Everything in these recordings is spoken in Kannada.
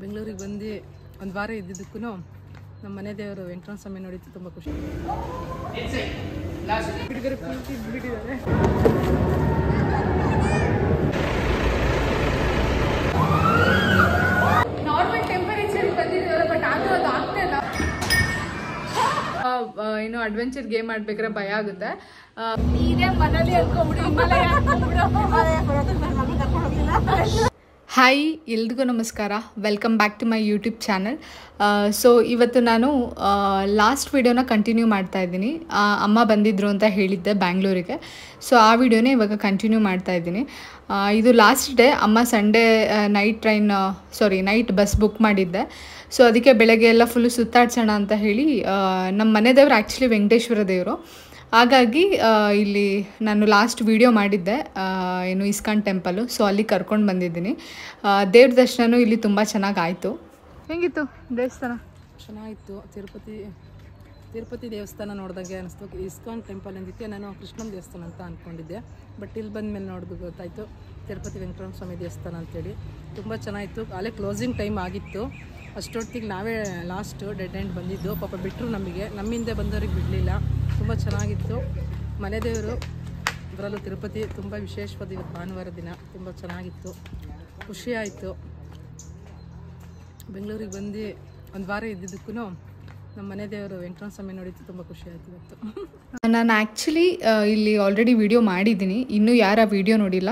ಬೆಂಗಳೂರಿಗೆ ಬಂದು ಒಂದು ವಾರ ಇದ್ದಿದ್ದಕ್ಕೂ ನಮ್ಮ ಮನೆ ದೇವರು ವೆಂಕಟರಮಣ ಸ್ವಾಮಿ ನೋಡಿದ್ದು ತುಂಬ ಖುಷಿ. ನಾರ್ಮಲ್ ಟೆಂಪರೇಚರ್ ಬಂದಿದ್ದೀವಲ್ಲ, ಬಟ್ ಆದರೂ ಅದು ಆಗ್ತಾ ಇಲ್ಲ. ಏನು ಅಡ್ವೆಂಚರ್ ಗೇಮ್ ಆಡ್ಬೇಕಾದ್ರೆ ಭಯ ಆಗುತ್ತೆ. ಇದೇ ಮನೇಲಿ ಹಾಯ್, ಎಲ್ರಿಗೂ ನಮಸ್ಕಾರ. Welcome back to my YouTube channel. So ಇವತ್ತು ನಾನು ಲಾಸ್ಟ್ ವಿಡಿಯೋನ ಕಂಟಿನ್ಯೂ ಮಾಡ್ತಾ ಇದ್ದೀನಿ. ಅಮ್ಮ ಬಂದಿದ್ದರು ಅಂತ ಹೇಳಿದ್ದೆ ಬ್ಯಾಂಗ್ಳೂರಿಗೆ. ಸೊ ಆ ವಿಡಿಯೋನೇ ಇವಾಗ ಕಂಟಿನ್ಯೂ ಮಾಡ್ತಾ ಇದ್ದೀನಿ. ಇದು ಲಾಸ್ಟ್ ಡೇ. ಅಮ್ಮ ಸಂಡೇ ನೈಟ್ ಬಸ್ ಬುಕ್ ಮಾಡಿದ್ದೆ. ಸೊ ಅದಕ್ಕೆ ಬೆಳಗ್ಗೆ ಎಲ್ಲ ಫುಲ್ಲು ಸುತ್ತಾಡ್ಸೋಣ ಅಂತ ಹೇಳಿ, ನಮ್ಮ ಮನೆ ದೇವರು ಆ್ಯಕ್ಚುಲಿ ವೆಂಕಟೇಶ್ವರ ದೇವರು. ಹಾಗಾಗಿ ಇಲ್ಲಿ ನಾನು ಲಾಸ್ಟ್ ವಿಡಿಯೋ ಮಾಡಿದ್ದೆ, ಏನು ಇಸ್ಕಾನ್ ಟೆಂಪಲು. ಸೊ ಅಲ್ಲಿ ಕರ್ಕೊಂಡು ಬಂದಿದ್ದೀನಿ. ದೇವ್ರ ದರ್ಶನನೂ ಇಲ್ಲಿ ತುಂಬ ಚೆನ್ನಾಗಾಯಿತು. ಹೆಂಗಿತ್ತು ದೇವಸ್ಥಾನ? ಚೆನ್ನಾಗಿತ್ತು. ತಿರುಪತಿ ದೇವಸ್ಥಾನ ನೋಡಿದಾಗೆ ಅನಿಸ್ತು. ಇಸ್ಕಾನ್ ಟೆಂಪಲ್ ಅಂದಿಕ್ಕೆ ನಾನು ಕೃಷ್ಣನ ದೇವಸ್ಥಾನ ಅಂತ ಅಂದ್ಕೊಂಡಿದ್ದೆ. ಬಟ್ ಇಲ್ಲಿ ಬಂದ ಮೇಲೆ ನೋಡಿದ್ರು ಗೊತ್ತಾಯಿತು ತಿರುಪತಿ ವೆಂಕಟರಮಣ ಸ್ವಾಮಿ ದೇವಸ್ಥಾನ ಅಂತೇಳಿ. ತುಂಬ ಚೆನ್ನಾಗಿತ್ತು. ಅಲ್ಲೇ ಕ್ಲೋಸಿಂಗ್ ಟೈಮ್ ಆಗಿತ್ತು. ಅಷ್ಟೊತ್ತಿಗೆ ನಾವೇ ಲಾಸ್ಟು ಡೆಡ್ ಎಂಡ್ ಬಂದಿದ್ದು. ಪಾಪ ಬಿಟ್ಟರು ನಮಗೆ, ನಮ್ಮಿಂದ ಬಂದವ್ರಿಗೆ ಬಿಡಲಿಲ್ಲ. ತುಂಬ ಚೆನ್ನಾಗಿತ್ತು. ಮನೆ ದೇವರು ಅದರಲ್ಲೂ ತಿರುಪತಿ ತುಂಬ ವಿಶೇಷವಾದ ಇವತ್ತು ಭಾನುವಾರ ದಿನ. ತುಂಬ ಚೆನ್ನಾಗಿತ್ತು, ಖುಷಿಯಾಯಿತು. ಬೆಂಗಳೂರಿಗೆ ಬಂದು ಒಂದು ವಾರ ಇದ್ದಿದ್ದಕ್ಕೂ ನಮ್ಮ ಮನೆ ದೇವರು ವೆಂಕಟರಮಣ ಸ್ವಾಮಿ ನೋಡಿದ್ದು ತುಂಬ ಖುಷಿಯಾಯಿತು ಇವತ್ತು. ನಾನು ಆ್ಯಕ್ಚುಲಿ ಇಲ್ಲಿ ಆಲ್ರೆಡಿ ವಿಡಿಯೋ ಮಾಡಿದ್ದೀನಿ. ಇನ್ನೂ ಯಾರ ವಿಡಿಯೋ ನೋಡಿಲ್ಲ,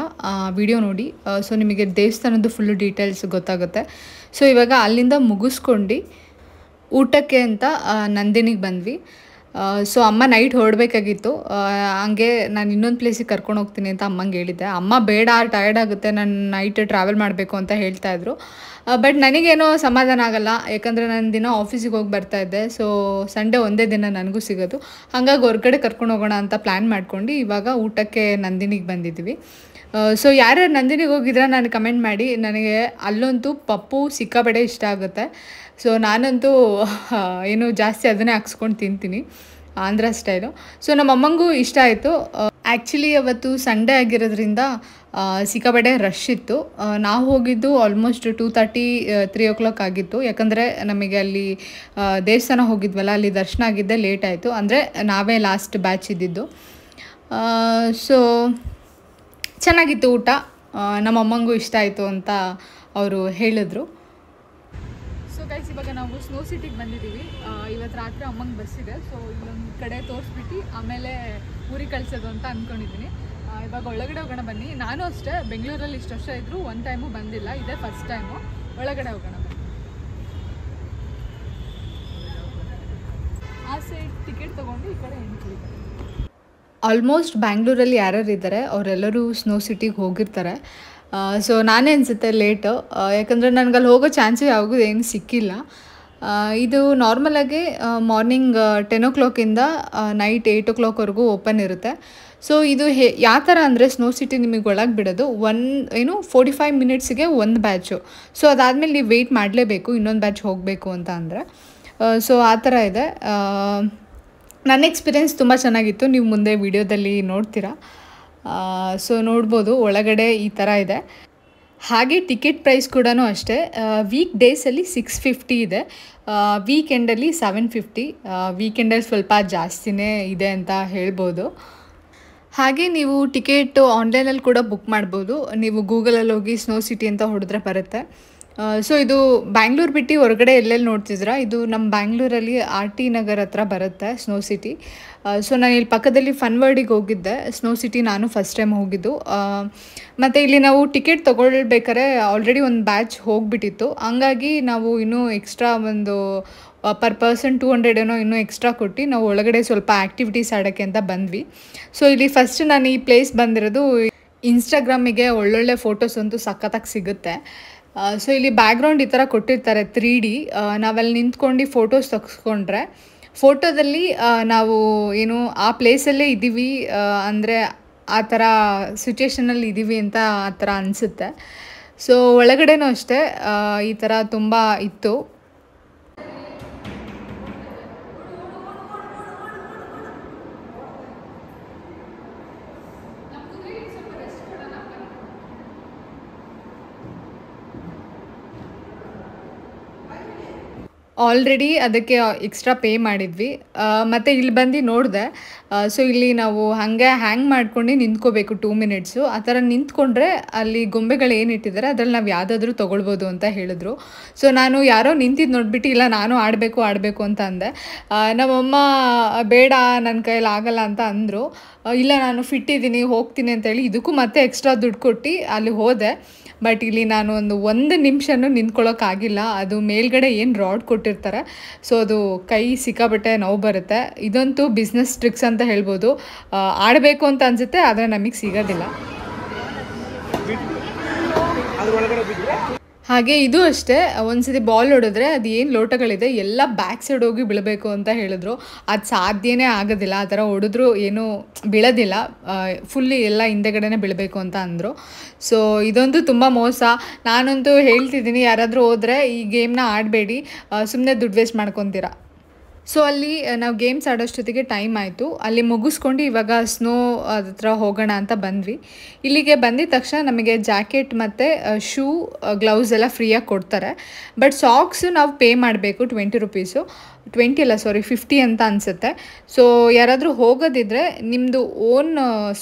ವಿಡಿಯೋ ನೋಡಿ. ಸೊ ನಿಮಗೆ ದೇವಸ್ಥಾನದ್ದು ಫುಲ್ಲು ಡೀಟೇಲ್ಸ್ ಗೊತ್ತಾಗುತ್ತೆ. ಸೊ ಇವಾಗ ಅಲ್ಲಿಂದ ಮುಗಿಸ್ಕೊಂಡು ಊಟಕ್ಕೆ ಅಂತ ನಂದಿನಿಗೆ ಬಂದ್ವಿ. ಸೊ ಅಮ್ಮ ನೈಟ್ ಹೊರಡಬೇಕಾಗಿತ್ತು. ಹಂಗೆ ನಾನು ಇನ್ನೊಂದು ಪ್ಲೇಸಿಗೆ ಕರ್ಕೊಂಡು ಹೋಗ್ತೀನಿ ಅಂತ ಅಮ್ಮಂಗೆ ಹೇಳಿದ್ದೆ. ಅಮ್ಮ ಬೇಡ, ಟಯರ್ಡ್ ಆಗುತ್ತೆ, ನಾನು ನೈಟ್ ಟ್ರಾವೆಲ್ ಮಾಡಬೇಕು ಅಂತ ಹೇಳ್ತಾಯಿದ್ರು. ಬಟ್ ನನಗೇನೋ ಸಮಾಧಾನ ಆಗಲ್ಲ, ಯಾಕಂದರೆ ನಾನು ದಿನ ಆಫೀಸಿಗೆ ಹೋಗಿ ಬರ್ತಾಯಿದ್ದೆ. ಸೊ ಸಂಡೇ ಒಂದೇ ದಿನ ನನಗೂ ಸಿಗೋದು. ಹಾಗಾಗಿ ಹೊರಗಡೆ ಕರ್ಕೊಂಡು ಹೋಗೋಣ ಅಂತ ಪ್ಲ್ಯಾನ್ ಮಾಡ್ಕೊಂಡು ಇವಾಗ ಊಟಕ್ಕೆ ನಂದಿನಿಗೆ ಬಂದಿದ್ವಿ. ಸೊ ಯಾರ್ಯಾರು ನಂದಿನಿಗೆ ಹೋಗಿದ್ರೆ ನಾನು ಕಮೆಂಟ್ ಮಾಡಿ. ನನಗೆ ಅಲ್ಲಂತೂ ಪಪ್ಪು ಸಿಕ್ಕಾಪಟ್ಟೆ ಇಷ್ಟ ಆಗುತ್ತೆ. ಸೊ ನಾನಂತೂ ಏನು ಜಾಸ್ತಿ ಅದನ್ನೇ ಹಾಕ್ಸ್ಕೊಂಡು ತಿಂತೀನಿ, ಆಂಧ್ರ ಸ್ಟೈಲು. ಸೊ ನಮ್ಮ ಅಮ್ಮಂಗೂ ಇಷ್ಟ ಆಯಿತು. ಆ್ಯಕ್ಚುಲಿ ಅವತ್ತು ಸಂಡೇ ಆಗಿರೋದ್ರಿಂದ ಸಿಕ್ಕಾಪಟ್ಟೆ ರಶ್ ಇತ್ತು. ನಾವು ಹೋಗಿದ್ದು ಆಲ್ಮೋಸ್ಟ್ 2:30, 3 o'clock ಆಗಿತ್ತು. ಯಾಕಂದರೆ ನಮಗೆ ಅಲ್ಲಿ ದೇವಸ್ಥಾನ ಹೋಗಿದ್ವಲ್ಲ, ಅಲ್ಲಿ ದರ್ಶನ ಆಗಿದ್ದೆ ಲೇಟ್ ಆಯಿತು. ಅಂದರೆ ನಾವೇ ಲಾಸ್ಟ್ ಬ್ಯಾಚ್ ಇದ್ದಿದ್ದು. ಸೊ ಚೆನ್ನಾಗಿತ್ತು ಊಟ. ನಮ್ಮ ಅಮ್ಮಂಗೂ ಇಷ್ಟ ಆಯಿತು ಅಂತ ಅವರು ಹೇಳಿದ್ರು. ಸೊ ಗೈಸ್, ಇವಾಗ ನಾವು ಸ್ನೋ ಸಿಟಿಗೆ ಬಂದಿದ್ದೀವಿ. ಇವತ್ತು ರಾತ್ರಿ ಅಮ್ಮಂಗೆ ಬಸ್ ಇದೆ. ಸೊ ಇಲ್ಲೊಂದು ಕಡೆ ತೋರಿಸ್ಬಿಟ್ಟು ಆಮೇಲೆ ಊರಿಗೆ ಕಳಿಸೋದು ಅಂತ ಅಂದ್ಕೊಂಡಿದ್ದೀನಿ. ಇವಾಗ ಒಳಗಡೆ ಹೋಗೋಣ ಬನ್ನಿ. ನಾನು ಅಷ್ಟೇ ಬೆಂಗಳೂರಲ್ಲಿ ಇಷ್ಟು ವರ್ಷ ಇದ್ದರೂ ಒಂದು ಟೈಮು ಬಂದಿಲ್ಲ, ಇದೇ ಫಸ್ಟ್ ಟೈಮು. ಒಳಗಡೆ ಹೋಗೋಣ ಬನ್ನಿ. ಆ ಸೈಡ್ ಟಿಕೆಟ್ ತೊಗೊಂಡು ಈ ಕಡೆ ಎಂಟ್ರಿ. ಆಲ್ಮೋಸ್ಟ್ ಬ್ಯಾಂಗ್ಳೂರಲ್ಲಿ ಯಾರ್ಯಾರು ಇದ್ದಾರೆ ಅವರೆಲ್ಲರೂ ಸ್ನೋ ಸಿಟಿಗೆ ಹೋಗಿರ್ತಾರೆ. ಸೊ ನಾನೇ ಅನಿಸುತ್ತೆ ಲೇಟು, ಯಾಕಂದರೆ ನನಗಲ್ಲಿ ಹೋಗೋ ಚಾನ್ಸೇ ಯಾವಾಗೂ ಏನು ಸಿಕ್ಕಿಲ್ಲ. ಇದು ನಾರ್ಮಲಾಗಿ morning 10 o'clock night 8 o'clock open ಇರುತ್ತೆ. ಸೊ ಇದು ಯಾವ ಥರ ಅಂದರೆ ಸ್ನೋ ಸಿಟಿ ನಿಮಗೆ ಒಳಗೆ ಬಿಡೋದು 45 minutesಗೆ ಒಂದು ಬ್ಯಾಚು. ಸೊ ಅದಾದಮೇಲೆ ನೀವು ವೆಯ್ಟ್ ಮಾಡಲೇಬೇಕು ಇನ್ನೊಂದು ಬ್ಯಾಚ್ ಹೋಗಬೇಕು ಅಂತ ಅಂದರೆ. ಸೊ ಆ ಥರ ಇದೆ. ನನ್ನ ಎಕ್ಸ್ಪೀರಿಯೆನ್ಸ್ ತುಂಬ ಚೆನ್ನಾಗಿತ್ತು. ನೀವು ಮುಂದೆ ವಿಡಿಯೋದಲ್ಲಿ ನೋಡ್ತೀರಾ. ಸೊ ನೋಡ್ಬೋದು ಒಳಗಡೆ ಈ ಥರ ಇದೆ. ಹಾಗೆ ಟಿಕೆಟ್ ಪ್ರೈಸ್ ಕೂಡ ಅಷ್ಟೇ. ವೀಕ್ ಡೇಸಲ್ಲಿ 650 ಇದೆ, ವೀಕೆಂಡಲ್ಲಿ 750. ವೀಕೆಂಡಲ್ಲಿ ಸ್ವಲ್ಪ ಜಾಸ್ತಿನೇ ಇದೆ ಅಂತ ಹೇಳ್ಬೋದು. ಹಾಗೆ ನೀವು ಟಿಕೆಟ್ ಆನ್ಲೈನಲ್ಲಿ ಕೂಡ ಬುಕ್ ಮಾಡ್ಬೋದು. ನೀವು ಗೂಗಲಲ್ಲಿ ಹೋಗಿ ಸ್ನೋ ಸಿಟಿ ಅಂತ ಹೊಡೆದ್ರೆ ಬರುತ್ತೆ. ಸೊ ಇದು ಬ್ಯಾಂಗ್ಳೂರು ಬಿಟ್ಟು ಹೊರಗಡೆ ಎಲ್ಲೆಲ್ಲಿ ನೋಡ್ತಿದ್ದೀರಾ, ಇದು ನಮ್ಮ ಬ್ಯಾಂಗ್ಳೂರಲ್ಲಿ RT ನಗರ್ ಹತ್ರ ಬರುತ್ತೆ ಸ್ನೋ ಸಿಟಿ. ಸೊ ನಾನು ಇಲ್ಲಿ ಪಕ್ಕದಲ್ಲಿ ಫನ್ ವರ್ಲ್ಡಿಗೆ ಹೋಗಿದ್ದೆ. ಸ್ನೋ ಸಿಟಿ ನಾನು ಫಸ್ಟ್ ಟೈಮ್ ಹೋಗಿದ್ದು. ಮತ್ತು ಇಲ್ಲಿ ನಾವು ಟಿಕೆಟ್ ತೊಗೊಳ್ಬೇಕಾದ್ರೆ ಆಲ್ರೆಡಿ ಒಂದು ಬ್ಯಾಚ್ ಹೋಗಿಬಿಟ್ಟಿತ್ತು. ಹಂಗಾಗಿ ನಾವು ಇನ್ನೂ ಎಕ್ಸ್ಟ್ರಾ ಒಂದು ಪರ್ ಪರ್ಸನ್ 200 ಏನೋ ಇನ್ನೂ ಎಕ್ಸ್ಟ್ರಾ ಕೊಟ್ಟು ನಾವು ಒಳಗಡೆ ಸ್ವಲ್ಪ ಆ್ಯಕ್ಟಿವಿಟೀಸ್ ಆಡೋಕ್ಕೆ ಅಂತ ಬಂದ್ವಿ. ಸೊ ಇಲ್ಲಿ ಫಸ್ಟ್ ನಾನು ಈ ಪ್ಲೇಸ್ ಬಂದಿರೋದು ಇನ್ಸ್ಟಾಗ್ರಾಮಿಗೆ ಒಳ್ಳೊಳ್ಳೆ ಫೋಟೋಸ್ ಅಂತೂ ಸಖತ್ತಾಗಿ ಸಿಗುತ್ತೆ. ಸೊ ಇಲ್ಲಿ ಬ್ಯಾಕ್ಗ್ರೌಂಡ್ ಈ ಥರ ಕೊಟ್ಟಿರ್ತಾರೆ 3D. ನಾವಲ್ಲಿ ನಿಂತ್ಕೊಂಡು ಫೋಟೋಸ್ ತೆಗೆಸ್ಕೊಂಡ್ರೆ ಫೋಟೋದಲ್ಲಿ ನಾವು ಏನು ಆ ಪ್ಲೇಸಲ್ಲೇ ಇದ್ದೀವಿ, ಅಂದರೆ ಆ ಥರ ಸಿಚುವೇಷನಲ್ಲಿ ಇದ್ದೀವಿ ಅಂತ ಆ ಥರ ಅನಿಸುತ್ತೆ. ಸೊ ಒಳಗಡೆನೂ ಅಷ್ಟೇ ಈ ಥರ ತುಂಬ ಇತ್ತು. ಆಲ್ರೆಡಿ ಅದಕ್ಕೆ ಎಕ್ಸ್ಟ್ರಾ ಪೇ ಮಾಡಿದ್ವಿ. ಮತ್ತು ಇಲ್ಲಿ ಬಂದು ನೋಡಿದೆ. ಸೊ ಇಲ್ಲಿ ನಾವು ಹಾಗೆ ಹ್ಯಾಂಗ್ ಮಾಡ್ಕೊಂಡು ನಿಂತ್ಕೋಬೇಕು 2 ಮಿನಿಟ್ಸು. ಆ ಥರ ನಿಂತ್ಕೊಂಡ್ರೆ ಅಲ್ಲಿ ಗೊಂಬೆಗಳು ಏನು ಇಟ್ಟಿದ್ದಾರೆ ಅದ್ರಲ್ಲಿ ನಾವು ಯಾವುದಾದ್ರೂ ತೊಗೊಳ್ಬೋದು ಅಂತ ಹೇಳಿದ್ರು. ಸೊ ನಾನು ಯಾರೋ ನಿಂತಿದ್ದು ನೋಡ್ಬಿಟ್ಟು ಇಲ್ಲ ನಾನು ಆಡಬೇಕು ಅಂತ ಅಂದೆ. ನಮ್ಮಮ್ಮ ಬೇಡ ನನ್ನ ಕೈಯಲ್ಲಿ ಆಗಲ್ಲ ಅಂತ ಅಂದರು. ಇಲ್ಲ ನಾನು ಫಿಟ್ ಇದ್ದೀನಿ ಹೋಗ್ತೀನಿ ಅಂತೇಳಿ ಇದಕ್ಕೂ ಮತ್ತೆ ಎಕ್ಸ್ಟ್ರಾ ದುಡ್ಡು ಕೊಟ್ಟು ಅಲ್ಲಿ ಹೋದೆ. ಬಟ್ ಇಲ್ಲಿ ನಾನು ಒಂದು ನಿಮಿಷನೂ ನಿಂತ್ಕೊಳ್ಳೋಕ್ಕಾಗಿಲ್ಲ. ಅದು ಮೇಲ್ಗಡೆ ಏನು ರಾಡ್ ಕೊಟ್ಟಿರ್ತಾರೆ, ಸೊ ಅದು ಕೈ ಸಿಕ್ಕಾಬಟ್ಟೆ ನೋವು ಬರುತ್ತೆ. ಇದಂತೂ ಬಿಸ್ನೆಸ್ ಟ್ರಿಕ್ಸ್ ಅಂತ ಹೇಳ್ಬೋದು. ಆಡಬೇಕು ಅಂತ ಅನಿಸುತ್ತೆ ಆದರೆ ನಮಗೆ ಸಿಗೋದಿಲ್ಲ. ಹಾಗೆ ಇದು ಅಷ್ಟೇ, ಒಂದ್ಸತಿ ಬಾಲ್ ಹೊಡೆದ್ರೆ ಅದು ಏನು ಲೋಟಗಳಿದೆ ಎಲ್ಲ ಬ್ಯಾಕ್ ಸೈಡ್ ಹೋಗಿ ಬೀಳಬೇಕು ಅಂತ ಹೇಳಿದ್ರು. ಅದು ಸಾಧ್ಯನೇ ಆಗೋದಿಲ್ಲ, ಆ ಥರ ಹೊಡೆದ್ರು ಏನೂ ಬೀಳೋದಿಲ್ಲ, ಫುಲ್ಲಿ ಎಲ್ಲ ಹಿಂದೆಗಡೆನೇ ಬೀಳಬೇಕು ಅಂತ ಅಂದರು. ಸೊ ಇದೊಂದು ತುಂಬ ಮೋಸ. ನಾನಂತೂ ಹೇಳ್ತಿದ್ದೀನಿ, ಯಾರಾದರೂ ಹೋದರೆ ಈ ಗೇಮ್ನ ಆಡಬೇಡಿ, ಸುಮ್ಮನೆ ದುಡ್ಡು ವೇಸ್ಟ್ ಮಾಡ್ಕೊತೀರಾ. ಸೊ ಅಲ್ಲಿ ನಾವು ಗೇಮ್ಸ್ ಆಡೋಷ್ಟೊತ್ತಿಗೆ ಟೈಮ್ ಆಯಿತು. ಅಲ್ಲಿ ಮುಗಿಸ್ಕೊಂಡು ಇವಾಗ ಸ್ನೋ ಹತ್ರ ಹೋಗೋಣ ಅಂತ ಬಂದ್ವಿ. ಇಲ್ಲಿಗೆ ಬಂದಿದ ತಕ್ಷಣ ನಮಗೆ ಜಾಕೆಟ್ ಮತ್ತು ಶೂ ಗ್ಲೌಸ್ ಎಲ್ಲ ಫ್ರೀಯಾಗಿ ಕೊಡ್ತಾರೆ. ಬಟ್ ಸಾಕ್ಸು ನಾವು ಪೇ ಮಾಡಬೇಕು 20 ರುಪೀಸು. 20 ಅಲ್ಲ ಸಾರಿ 50 ಅಂತ ಅನಿಸುತ್ತೆ. ಸೊ ಯಾರಾದರೂ ಹೋಗೋದಿದ್ರೆ ನಿಮ್ಮದು ಓನ್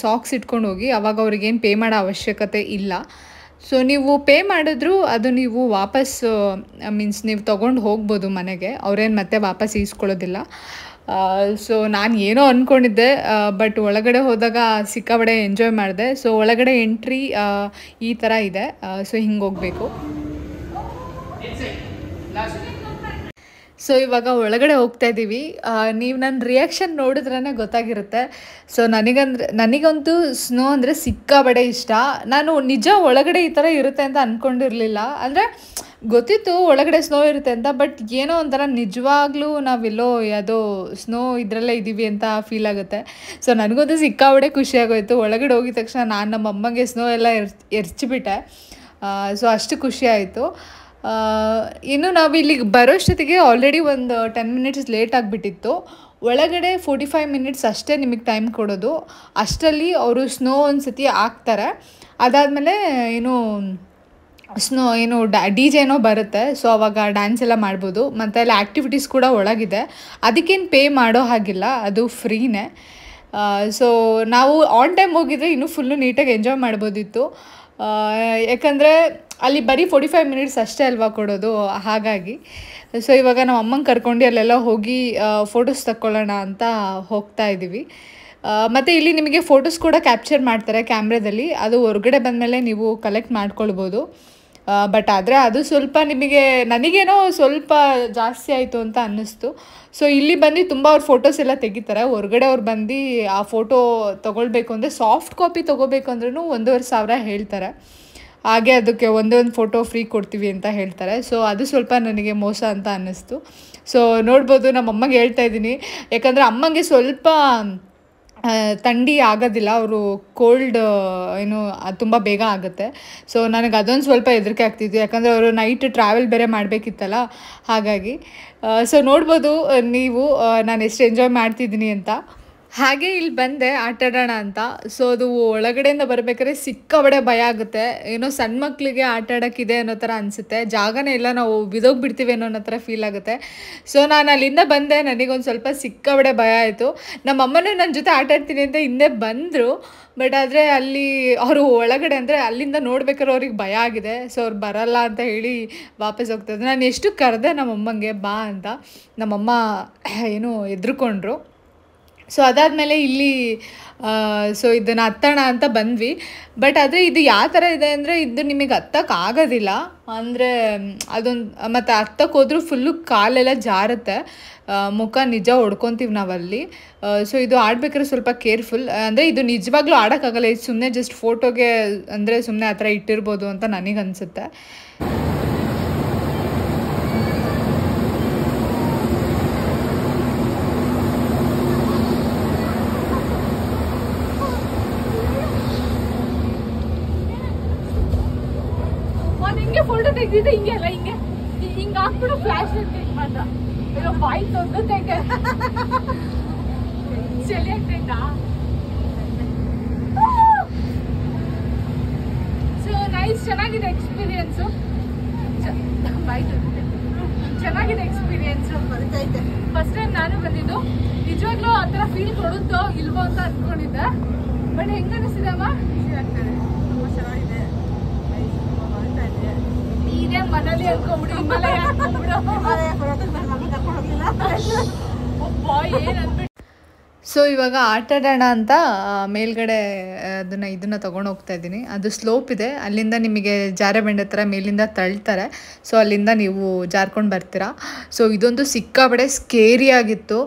ಸಾಕ್ಸ್ ಇಟ್ಕೊಂಡು ಹೋಗಿ, ಆವಾಗ ಅವ್ರಿಗೇನು ಪೇ ಮಾಡೋ ಅವಶ್ಯಕತೆ ಇಲ್ಲ. ಸೊ ನೀವು ಪೇ ಮಾಡಿದ್ರು ಅದು ನೀವು ವಾಪಸ್ ಮೀನ್ಸ್ ನೀವು ತೊಗೊಂಡು ಹೋಗ್ಬೋದು ಮನೆಗೆ, ಅವರೇನು ಮತ್ತೆ ವಾಪಸ್ ಈಸ್ಕೊಳ್ಳೋದಿಲ್ಲ. ಸೊ ನಾನು ಏನೋ ಅಂದ್ಕೊಂಡಿದ್ದೆ, ಬಟ್ ಒಳಗಡೆ ಹೋದಾಗ ಸಿಕ್ಕಾಬಡೆ ಎಂಜಾಯ್ ಮಾಡಿದೆ. ಸೊ ಒಳಗಡೆ ಎಂಟ್ರಿ ಈ ಥರ ಇದೆ. ಸೊ ಹಿಂಗೆ ಹೋಗಬೇಕು. ಸೊ ಇವಾಗ ಒಳಗಡೆ ಹೋಗ್ತಾ ಇದ್ದೀವಿ. ನೀವು ನನ್ನ ರಿಯಾಕ್ಷನ್ ನೋಡಿದ್ರೇ ಗೊತ್ತಾಗಿರುತ್ತೆ. ಸೊ ನನಗಂತೂ ಸ್ನೋ ಅಂದರೆ ಸಿಕ್ಕಾಬಡೆ ಇಷ್ಟ. ನಾನು ನಿಜ ಒಳಗಡೆ ಈ ಥರ ಇರುತ್ತೆ ಅಂತ ಅಂದ್ಕೊಂಡಿರಲಿಲ್ಲ. ಅಂದರೆ ಗೊತ್ತಿತ್ತು ಒಳಗಡೆ ಸ್ನೋ ಇರುತ್ತೆ ಅಂತ, ಬಟ್ ಏನೋ ಒಂಥರ ನಿಜವಾಗ್ಲೂ ನಾವೆಲ್ಲೋ ಯಾವುದೋ ಸ್ನೋ ಇದರಲ್ಲೇ ಇದ್ದೀವಿ ಅಂತ ಫೀಲ್ ಆಗುತ್ತೆ. ಸೊ ನನಗಂತೂ ಸಿಕ್ಕಾಬಡೆ ಖುಷಿಯಾಗೋಯ್ತು. ಒಳಗಡೆ ಹೋಗಿದ ತಕ್ಷಣ ನಾನು ನಮ್ಮ ಅಮ್ಮಗೆ ಸ್ನೋ ಎಲ್ಲ ಎರಚಿಬಿಟ್ಟೆ. ಸೊ ಅಷ್ಟು ಖುಷಿ ಆಯಿತು. ಇನ್ನು ನಾವು ಇಲ್ಲಿಗೆ ಬರೋಷ್ಟೊತ್ತಿಗೆ ಆಲ್ರೆಡಿ ಒಂದು 10 ಮಿನಿಟ್ಸ್ ಲೇಟ್ ಆಗಿಬಿಟ್ಟಿತ್ತು. ಒಳಗಡೆ 45 ಮಿನಿಟ್ಸ್ ಅಷ್ಟೇ ನಿಮಗೆ ಟೈಮ್ ಕೊಡೋದು. ಅಷ್ಟರಲ್ಲಿ ಅವರು ಸ್ನೋ ಒಂದು ಸತಿ ಹಾಕ್ತಾರೆ. ಅದಾದಮೇಲೆ ಏನು DJ ಬರುತ್ತೆ. ಸೊ ಅವಾಗ ಡ್ಯಾನ್ಸ್ ಎಲ್ಲ ಮಾಡ್ಬೋದು. ಮತ್ತು ಅಲ್ಲಿ ಆ್ಯಕ್ಟಿವಿಟೀಸ್ ಕೂಡ ಒಳಗಿದೆ. ಅದಕ್ಕೇನು ಪೇ ಮಾಡೋ ಹಾಗಿಲ್ಲ, ಅದು ಫ್ರೀನೇ. ಸೊ ನಾವು ಆನ್ ಟೈಮ್ ಹೋಗಿದ್ರೆ ಇನ್ನೂ ಫುಲ್ಲು ನೀಟಾಗಿ ಎಂಜಾಯ್ ಮಾಡ್ಬೋದಿತ್ತು. ಯಾಕಂದರೆ ಅಲ್ಲಿ ಬರೀ 45 ಮಿನಿಟ್ಸ್ ಅಷ್ಟೇ ಅಲ್ವಾ ಕೊಡೋದು, ಹಾಗಾಗಿ. ಸೊ ಇವಾಗ ನಮ್ಮ ಅಮ್ಮಂಗೆ ಕರ್ಕೊಂಡು ಅಲ್ಲೆಲ್ಲ ಹೋಗಿ ಫೋಟೋಸ್ ತಕ್ಕೊಳ್ಳೋಣ ಅಂತ ಹೋಗ್ತಾ ಇದ್ದೀವಿ. ಮತ್ತು ಇಲ್ಲಿ ನಿಮಗೆ ಫೋಟೋಸ್ ಕೂಡ ಕ್ಯಾಪ್ಚರ್ ಮಾಡ್ತಾರೆ ಕ್ಯಾಮ್ರಾದಲ್ಲಿ. ಅದು ಹೊರಗಡೆ ಬಂದಮೇಲೆ ನೀವು ಕಲೆಕ್ಟ್ ಮಾಡ್ಕೊಳ್ಬೋದು. ಬಟ್ ಆದರೆ ಅದು ಸ್ವಲ್ಪ ನನಗೇನೋ ಸ್ವಲ್ಪ ಜಾಸ್ತಿ ಆಯಿತು ಅಂತ ಅನ್ನಿಸ್ತು. ಸೊ ಇಲ್ಲಿ ಬಂದು ತುಂಬ ಅವ್ರು ಫೋಟೋಸ್ ಎಲ್ಲ ತೆಗಿತಾರೆ. ಹೊರಗಡೆ ಅವ್ರು ಬಂದು ಆ ಫೋಟೋ ತೊಗೊಳ್ಬೇಕು ಅಂದರೆ ಸಾಫ್ಟ್ ಕಾಪಿ ತೊಗೋಬೇಕು ಅಂದ್ರೂ 1,500 ಹೇಳ್ತಾರೆ. ಹಾಗೆ ಅದಕ್ಕೆ ಒಂದೊಂದು ಫೋಟೋ ಫ್ರೀ ಕೊಡ್ತೀವಿ ಅಂತ ಹೇಳ್ತಾರೆ. ಸೊ ಅದು ಸ್ವಲ್ಪ ನನಗೆ ಮೋಸ ಅಂತ ಅನ್ನಿಸ್ತು. ಸೊ ನೋಡ್ಬೋದು, ನಮ್ಮ ಅಮ್ಮಗೆ ಹೇಳ್ತಾ ಇದ್ದೀನಿ, ಯಾಕಂದರೆ ಅಮ್ಮಂಗೆ ಸ್ವಲ್ಪ ಥಂಡಿ ಆಗೋದಿಲ್ಲ, ಅವರು ಕೋಲ್ಡ್ ತುಂಬ ಬೇಗ ಆಗುತ್ತೆ. ಸೊ ನನಗೆ ಅದೊಂದು ಸ್ವಲ್ಪ ಹೆದರಿಕೆ ಆಗ್ತಿತ್ತು, ಯಾಕಂದರೆ ಅವರು ನೈಟ್ ಟ್ರಾವೆಲ್ ಬೇರೆ ಮಾಡಬೇಕಿತ್ತಲ್ಲ, ಹಾಗಾಗಿ. ಸೊ ನೋಡ್ಬೋದು ನೀವು ನಾನು ಎಷ್ಟು ಎಂಜಾಯ್ ಮಾಡ್ತಿದ್ದೀನಿ ಅಂತ. ಹಾಗೆ ಇಲ್ಲಿ ಬಂದೆ ಆಟಾಡೋಣ ಅಂತ. ಸೊ ಅದು ಒಳಗಡೆಯಿಂದ ಬರಬೇಕಾದ್ರೆ ಸಿಕ್ಕಾಬಡೆ ಭಯ ಆಗುತ್ತೆ. ಸಣ್ಣ ಮಕ್ಕಳಿಗೆ ಆಟ ಆಡೋಕ್ಕಿದೆ ಅನ್ನೋ ಥರ ಅನಿಸುತ್ತೆ. ಜಾಗನೇ ಇಲ್ಲ, ನಾವು ಬಿದ್ದೋಗ್ಬಿಡ್ತೀವಿ ಅನ್ನೋ ಥರ ಫೀಲ್ ಆಗುತ್ತೆ. ಸೊ ನಾನು ಅಲ್ಲಿಂದ ಬಂದೆ, ನನಗೊಂದು ಸ್ವಲ್ಪ ಸಿಕ್ಕಾಬಡೆ ಭಯ ಆಯಿತು. ನಮ್ಮ ಅಮ್ಮನೂ ನನ್ನ ಜೊತೆ ಆಟ ಆಡ್ತೀನಿ ಅಂತ ಹಿಂದೆ ಬಂದರು. ಬಟ್ ಆದರೆ ಅಲ್ಲಿ ಅವರು ಒಳಗಡೆ ಅಂದರೆ ಅಲ್ಲಿಂದ ನೋಡ್ಬೇಕಾದ್ರೆ ಅವ್ರಿಗೆ ಭಯ ಆಗಿದೆ. ಸೊ ಅವ್ರು ಬರಲ್ಲ ಅಂತ ಹೇಳಿ ವಾಪಸ್ ಹೋಗ್ತಾಯಿದ್ರು. ನಾನು ಎಷ್ಟು ಕರೆದೆ ನಮ್ಮಮ್ಮಂಗೆ ಬಾ ಅಂತ, ನಮ್ಮಮ್ಮ ಹೆದ್ರುಕೊಂಡ್ರು. ಸೊ ಅದಾದಮೇಲೆ ಇಲ್ಲಿ ಸೊ ಇದನ್ನು ಹತ್ತೋಣ ಅಂತ ಬಂದ್ವಿ. ಬಟ್ ಆದರೆ ಇದು ಯಾವ ಥರ ಇದೆ ಅಂದರೆ ಇದು ನಿಮಗೆ ಹತ್ತಕ್ಕಾಗೋದಿಲ್ಲ. ಅಂದರೆ ಮತ್ತು ಹತ್ತಕ್ಕೆ ಹೋದ್ರೂ ಫುಲ್ಲು ಕಾಲೆಲ್ಲ ಜಾರುತ್ತೆ, ಮುಖ ನಿಜ ಹೊಡ್ಕೊತೀವಿ ನಾವಲ್ಲಿ. ಸೊ ಇದು ಆಡ್ಬೇಕಾದ್ರೆ ಸ್ವಲ್ಪ ಕೇರ್ಫುಲ್. ಅಂದರೆ ಇದು ನಿಜವಾಗ್ಲೂ ಆಡೋಕ್ಕಾಗಲ್ಲ, ಇದು ಸುಮ್ಮನೆ ಜಸ್ಟ್ ಫೋಟೋಗೆ ಅಂದರೆ ಸುಮ್ಮನೆ ಆ ಥರ ಇಟ್ಟಿರ್ಬೋದು ಅಂತ ನನಗನ್ಸುತ್ತೆ. ಫೋಟೋ ತೆಗ್ದಿದ್ದೆ ಹಿಂಗೆ ಅಲ್ಲ, ಹಿಂಗೆ ಹಾಕ್ಬಿಟ್ಟು ಫ್ಲಾಶ್ ಮಾತ್ರ ಬಾಯ್ ತೊಂದೈತೆ, ಚಳಿ ಆಗ್ತೈತಾ. ಸೊ ನೈಸ್, ಚೆನ್ನಾಗಿದೆ ಎಕ್ಸ್ಪೀರಿಯನ್ಸು. ಬಾಯ್ ತೊಂದೈತೆ. ಚೆನ್ನಾಗಿದೆ ಎಕ್ಸ್ಪೀರಿಯನ್ಸ್. ಫಸ್ಟ್ ಟೈಮ್ ನಾನು ಬಂದಿದ್ದು. ನಿಜವಾಗ್ಲೂ ಆ ಥರ ಫೀಲ್ ಕೊಡುತ್ತೋ ಇಲ್ವೋ ಅಂತ ಅನ್ಕೊಂಡಿದ್ದೆ. ಬಟ್ ಹೆಂಗ ಅನಿಸಿದೆ ಅಮ್ಮ? ಖುಷಿ ಆಗ್ತದೆ, ತುಂಬ ಚೆನ್ನಾಗಿದೆ. ಇದೇ ಮನೇಲಿ ಅನ್ಕೊಂಬಿಡಿ, ಹಿಮಾಲಯ ಅನ್ಕೊಂಬಿಡು. ಏನ್ ಅನ್ಬಿಟ್ಟು. ಸೊ ಇವಾಗ ಆಟ ಆಡೋಣ ಅಂತ ಮೇಲ್ಗಡೆ ಇದನ್ನು ತೊಗೊಂಡು ಹೋಗ್ತಾ ಇದ್ದೀನಿ. ಅದು ಸ್ಲೋಪ್ ಇದೆ, ಅಲ್ಲಿಂದ ನಿಮಗೆ ಜಾರಬಂಡೆ ಹತ್ರ ಮೇಲಿಂದ ತಳ್ತಾರೆ. ಸೊ ಅಲ್ಲಿಂದ ನೀವು ಜಾರ್ಕೊಂಡು ಬರ್ತೀರಾ. ಸೊ ಇದೊಂದು ಸಿಕ್ಕಾಬಡೆ ಸ್ಕೇರಿ ಆಗಿತ್ತು.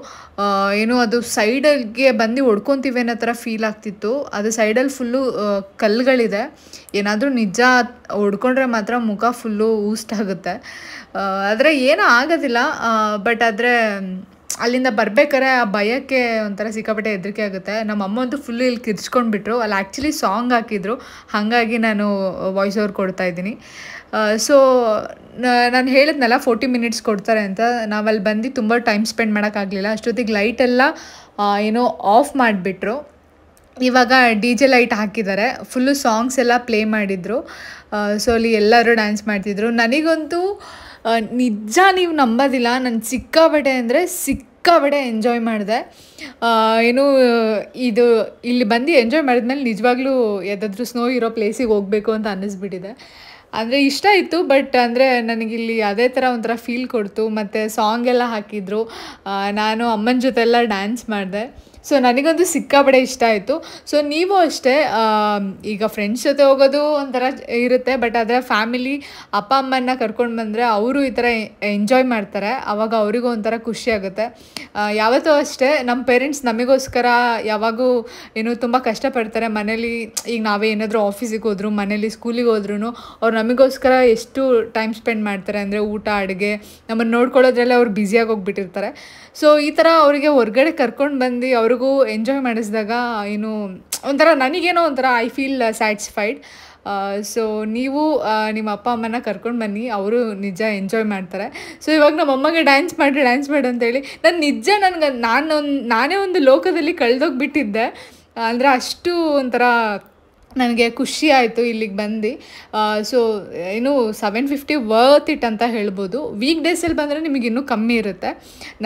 ಏನು ಅದು ಸೈಡಲ್ಗೆ ಬಂದು ಹೊಡ್ಕೊತೀವಿ ಅನ್ನೋ ಥರ ಫೀಲ್ ಆಗ್ತಿತ್ತು. ಅದು ಸೈಡಲ್ಲಿ ಫುಲ್ಲು ಕಲ್ಲುಗಳಿದೆ. ಏನಾದರೂ ನಿಜ ಹೊಡ್ಕೊಂಡ್ರೆ ಮಾತ್ರ ಮುಖ ಫುಲ್ಲು ಊಸ್ಟಾಗುತ್ತೆ. ಆದರೆ ಏನೂ ಆಗೋದಿಲ್ಲ. ಬಟ್ ಆದರೆ ಅಲ್ಲಿಂದ ಬರ್ಬೇಕಾರೆ ಆ ಭಯಕ್ಕೆ ಒಂಥರ ಸಿಕ್ಕಾಪಟ್ಟೆ ಹೆದರಿಕೆ ಆಗುತ್ತೆ. ನಮ್ಮ ಅಮ್ಮ ಅಂತೂ ಫುಲ್ಲು ಇಲ್ಲಿ ಕಿರ್ಚ್ಕೊಂಡ್ಬಿಟ್ರು. ಅಲ್ಲಿ ಆ್ಯಕ್ಚುಲಿ ಸಾಂಗ್ ಹಾಕಿದ್ರು, ಹಾಗಾಗಿ ನಾನು ವಾಯ್ಸ್ ಓವರ್ ಕೊಡ್ತಾಯಿದ್ದೀನಿ. ಸೊ ನಾನು ಹೇಳಿದ್ನಲ್ಲ 40 ಮಿನಿಟ್ಸ್ ಕೊಡ್ತಾರೆ ಅಂತ. ನಾವಲ್ಲಿ ಬಂದು ತುಂಬ ಟೈಮ್ ಸ್ಪೆಂಡ್ ಮಾಡೋಕ್ಕಾಗಲಿಲ್ಲ. ಅಷ್ಟೊತ್ತಿಗೆ ಲೈಟೆಲ್ಲ ಏನೋ ಆಫ್ ಮಾಡಿಬಿಟ್ರು. ಇವಾಗ DJ ಲೈಟ್ ಹಾಕಿದ್ದಾರೆ, ಫುಲ್ಲು ಸಾಂಗ್ಸ್ ಎಲ್ಲ ಪ್ಲೇ ಮಾಡಿದರು. ಸೊ ಅಲ್ಲಿ ಎಲ್ಲರೂ ಡ್ಯಾನ್ಸ್ ಮಾಡ್ತಿದ್ರು. ನನಗಂತೂ ನಿಜ ನೀವು ನಂಬೋದಿಲ್ಲ, ನಾನು ಸಿಕ್ಕಾಬಡೆ ಎಂಜಾಯ್ ಮಾಡಿದೆ. ಏನು ಇದು ಇಲ್ಲಿ ಬಂದು ಎಂಜಾಯ್ ಮಾಡಿದ್ಮೇಲೆ ನಿಜವಾಗ್ಲೂ ಯಾವುದಾದ್ರೂ ಸ್ನೋ ಇರೋ ಪ್ಲೇಸಿಗೆ ಹೋಗಬೇಕು ಅಂತ ಅನ್ನಿಸ್ಬಿಟ್ಟಿದೆ. ಅಂದರೆ ಇಷ್ಟ ಇತ್ತು, ಬಟ್ ಅಂದರೆ ನನಗಿಲ್ಲಿ ಅದೇ ಥರ ಒಂಥರ ಫೀಲ್ ಕೊಡ್ತು. ಮತ್ತು ಸಾಂಗ್ ಎಲ್ಲ ಹಾಕಿದ್ರು, ನಾನು ಅಮ್ಮನ ಜೊತೆ ಎಲ್ಲ ಡ್ಯಾನ್ಸ್ ಮಾಡಿದೆ. ಸೊ ನನಗಂತೂ ಸಿಕ್ಕಾಬಡೆ ಇಷ್ಟ ಆಯಿತು. ಸೊ ನೀವು ಅಷ್ಟೇ, ಈಗ ಫ್ರೆಂಡ್ಸ್ ಜೊತೆ ಹೋಗೋದು ಒಂಥರ ಇರುತ್ತೆ, ಬಟ್ ಆದರೆ ಫ್ಯಾಮಿಲಿ ಅಪ್ಪ ಅಮ್ಮನ್ನ ಕರ್ಕೊಂಡು ಬಂದರೆ ಅವರು ಈ ಥರ ಎಂಜಾಯ್ ಮಾಡ್ತಾರೆ. ಆವಾಗ ಅವರಿಗೂ ಒಂಥರ ಖುಷಿ ಆಗುತ್ತೆ. ಯಾವತ್ತೂ ಅಷ್ಟೇ ನಮ್ಮ ಪೇರೆಂಟ್ಸ್ ನಮಗೋಸ್ಕರ ಯಾವಾಗೂ ಏನು ತುಂಬ ಕಷ್ಟಪಡ್ತಾರೆ ಮನೇಲಿ. ಈಗ ನಾವೇ ಏನಾದರೂ ಆಫೀಸಿಗೆ ಹೋದ್ರು, ಮನೇಲಿ ಸ್ಕೂಲಿಗೆ ಹೋದ್ರೂ ಅವ್ರು ನಮಗೋಸ್ಕರ ಎಷ್ಟು ಟೈಮ್ ಸ್ಪೆಂಡ್ ಮಾಡ್ತಾರೆ ಅಂದರೆ ಊಟ, ಅಡುಗೆ, ನಮ್ಮನ್ನು ನೋಡ್ಕೊಳ್ಳೋದ್ರಲ್ಲೇ ಅವ್ರು ಬ್ಯುಸಿಯಾಗಿ ಹೋಗ್ಬಿಟ್ಟಿರ್ತಾರೆ. ಸೊ ಈ ಥರ ಅವರಿಗೆ ಹೊರಗಡೆ ಕರ್ಕೊಂಡು ಬಂದು ಅವ್ರಿಗೂ ಎಂಜಾಯ್ ಮಾಡಿಸಿದಾಗ ಏನು ಒಂಥರ ನನಗೇನೋ ಒಂಥರ ಐ ಫೀಲ್ ಸ್ಯಾಟಿಸ್ಫೈಡ್. ಸೊ ನೀವು ನಿಮ್ಮ ಅಪ್ಪ ಅಮ್ಮನ ಕರ್ಕೊಂಡು ಬನ್ನಿ, ಅವರು ನಿಜ ಎಂಜಾಯ್ ಮಾಡ್ತಾರೆ. ಸೊ ಇವಾಗ ನಮ್ಮ ಅಮ್ಮಗೆ ಡ್ಯಾನ್ಸ್ ಮಾಡು ಅಂತೇಳಿ ನಾನು ನಿಜ ನಾನೇ ಒಂದು ಲೋಕದಲ್ಲಿ ಕಳೆದೋಗ್ಬಿಟ್ಟಿದ್ದೆ. ಅಂದರೆ ಅಷ್ಟು ಒಂಥರ ನನಗೆ ಖುಷಿ ಆಯಿತು ಇಲ್ಲಿಗೆ ಬಂದು. ಸೊ ಏನು 750 ವರ್ತ್ ಇಟ್ ಅಂತ ಹೇಳ್ಬೋದು. ವೀಕ್ ಡೇಸಲ್ಲಿ ಬಂದರೆ ನಿಮಗೆ ಇನ್ನೂ ಕಮ್ಮಿ ಇರುತ್ತೆ.